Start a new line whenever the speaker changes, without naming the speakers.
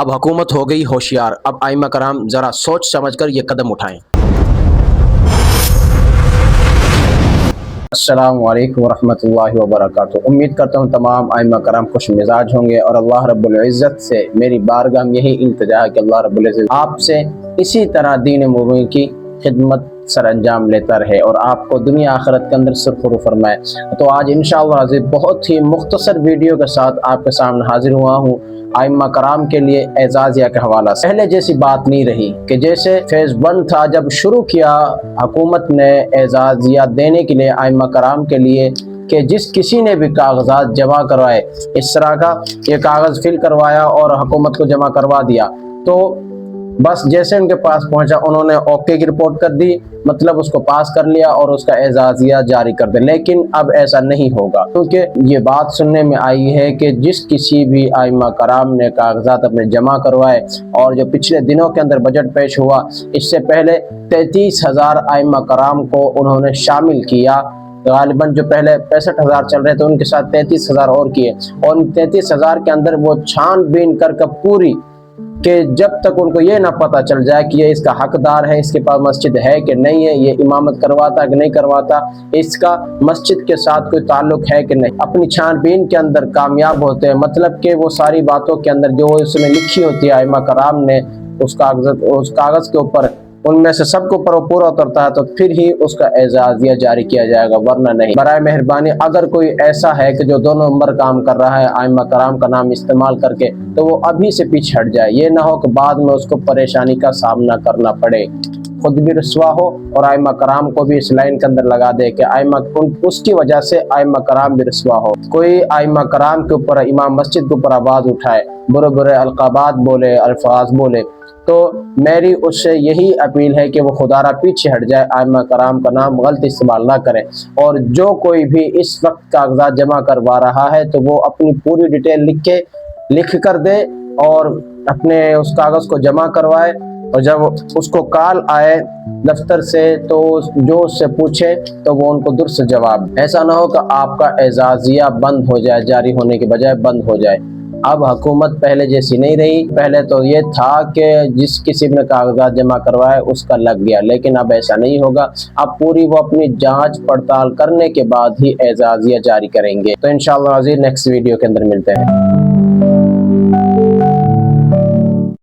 اب حکومت ہو گئی ہوشیار، اب ائمہ کرام ذرا سوچ سمجھ کر یہ قدم اٹھائیں۔ السلام علیکم ورحمۃ اللہ وبرکاتہ۔ امید کرتا ہوں تمام ائمہ کرام خوش مزاج ہوں گے، اور اللہ رب العزت سے میری بارگاہ میں یہی التجا ہے کہ اللہ رب العزت آپ سے اسی طرح دین مبین کی خدمت سر انجام لیتا رہے اور آپ کو دنیا آخرت کے اندر سرخرو فرمائے۔ تو آج انشاءاللہ عزیز بہت ہی مختصر ویڈیو کے ساتھ آپ کے سامنے حاضر ہوا ہوں ائمہ کرام کے لیے اعزازیہ کے حوالہ سے۔ پہلے جیسی بات نہیں رہی کہ جیسے فیز 1 تھا، جب شروع کیا حکومت نے اعزازیہ دینے کے لیے ائمہ کرام کے لیے کہ جس کسی نے بھی کاغذات جمع کروائے، اس طرح کا یہ کاغذ فل کروایا اور حکومت کو جمع کروا دیا، تو بس جیسے ان کے پاس پہنچا انہوں نے اوکے کی رپورٹ کر دی، مطلب اس کو پاس کر لیا اور اس کا اعزازیہ جاری کر دیا۔ لیکن اب ایسا نہیں ہوگا، کیونکہ یہ بات سننے میں آئی ہے کہ جس کسی بھی ائمہ کرام نے کاغذات اپنے جمع کروائے، اور جو پچھلے دنوں کے اندر بجٹ پیش ہوا، اس سے پہلے 33,000 ائمہ کرام کو انہوں نے شامل کیا۔ غالباً جو پہلے 65,000 چل رہے تھے ان کے ساتھ 33,000 اور کیے، اور ان 33,000 کے اندر وہ چھان بین کر پوری کہ جب تک ان کو یہ نہ پتہ چل جائے کہ یہ اس کا حقدار ہے، اس کے پاس مسجد ہے کہ نہیں ہے، یہ امامت کرواتا کہ نہیں کرواتا، اس کا مسجد کے ساتھ کوئی تعلق ہے کہ نہیں، اپنی چھان بین کے اندر کامیاب ہوتے ہیں۔ مطلب کہ وہ ساری باتوں کے اندر جو اس میں لکھی ہوتی ہے ائمہ کرام نے اس کاغذ کے اوپر، ان میں سے سب کے اوپر وہ پورا اترتا ہے، تو پھر ہی اس کا اعزازیہ جاری کیا جائے گا، ورنہ نہیں۔ برائے مہربانی اگر کوئی ایسا ہے کہ جو 2 نمبر کام کر رہا ہے ائمہ کرام کا نام استعمال کر کے، تو وہ ابھی سے پیچھے ہٹ جائے، یہ نہ ہو کہ بعد میں اس کو پریشانی کا سامنا کرنا پڑے، خود بھی رسوا ہو اور ائمہ کرام کو بھی اس لائن کے اندر لگا دے کہ اس کی وجہ سے ائمہ کرام بھی رسوا ہو۔ کوئی ائمہ کرام کے اوپر، امام مسجد کے اوپر آواز اٹھائے، برے برے القابات بولے، الفاظ بولے، تو میری اس سے یہی اپیل ہے کہ وہ خدا را پیچھے ہٹ جائے، ائمہ کرام کا نام غلط استعمال نہ کرے، اور جو کوئی بھی اس وقت کاغذات جمع کروا رہا ہے تو وہ اپنی پوری ڈیٹیل لکھ کر دے اور اپنے اس کاغذ کو جمع کروائے، اور جب اس کو کال آئے دفتر سے تو جو اس سے پوچھے تو وہ ان کو درست جواب۔ ایسا نہ ہو کہ آپ کا اعزازیہ بند ہو جائے، جاری ہونے کے بجائے بند ہو جائے۔ اب حکومت پہلے جیسی نہیں رہی، پہلے تو یہ تھا کہ جس کسی نے کاغذات جمع کروائے اس کا لگ گیا، لیکن اب ایسا نہیں ہوگا، اب پوری وہ اپنی جانچ پڑتال کرنے کے بعد ہی اعزازیہ جاری کریں گے۔ تو انشاءاللہ عزیز نیکسٹ ویڈیو کے اندر ملتے ہیں۔